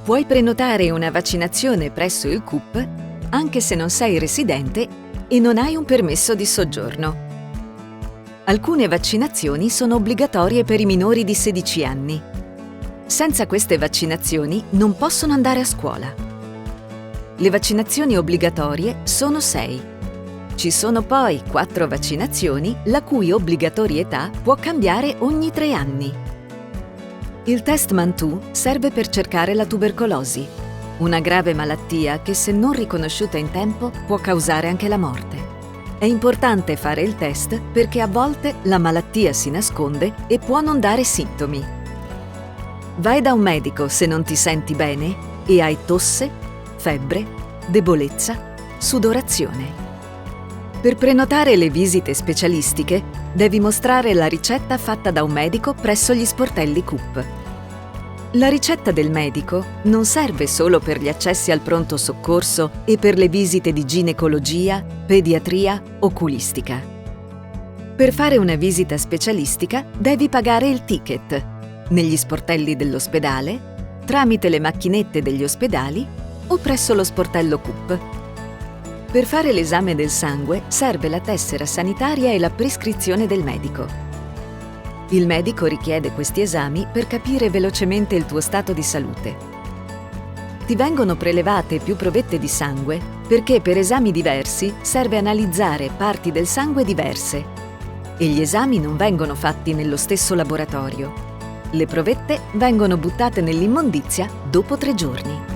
Puoi prenotare una vaccinazione presso il CUP anche se non sei residente e non hai un permesso di soggiorno. Alcune vaccinazioni sono obbligatorie per i minori di 16 anni. Senza queste vaccinazioni non possono andare a scuola. Le vaccinazioni obbligatorie sono 6. Ci sono poi 4 vaccinazioni la cui obbligatorietà può cambiare ogni 3 anni. Il test Mantoux serve per cercare la tubercolosi, una grave malattia che, se non riconosciuta in tempo, può causare anche la morte. È importante fare il test perché a volte la malattia si nasconde e può non dare sintomi. Vai da un medico se non ti senti bene e hai tosse, febbre, debolezza, sudorazione. Per prenotare le visite specialistiche devi mostrare la ricetta fatta da un medico presso gli sportelli CUP. La ricetta del medico non serve solo per gli accessi al pronto soccorso e per le visite di ginecologia, pediatria, oculistica. Per fare una visita specialistica devi pagare il ticket negli sportelli dell'ospedale, tramite le macchinette degli ospedali o presso lo sportello CUP. Per fare l'esame del sangue serve la tessera sanitaria e la prescrizione del medico. Il medico richiede questi esami per capire velocemente il tuo stato di salute. Ti vengono prelevate più provette di sangue perché per esami diversi serve analizzare parti del sangue diverse e gli esami non vengono fatti nello stesso laboratorio. Le provette vengono buttate nell'immondizia dopo 3 giorni.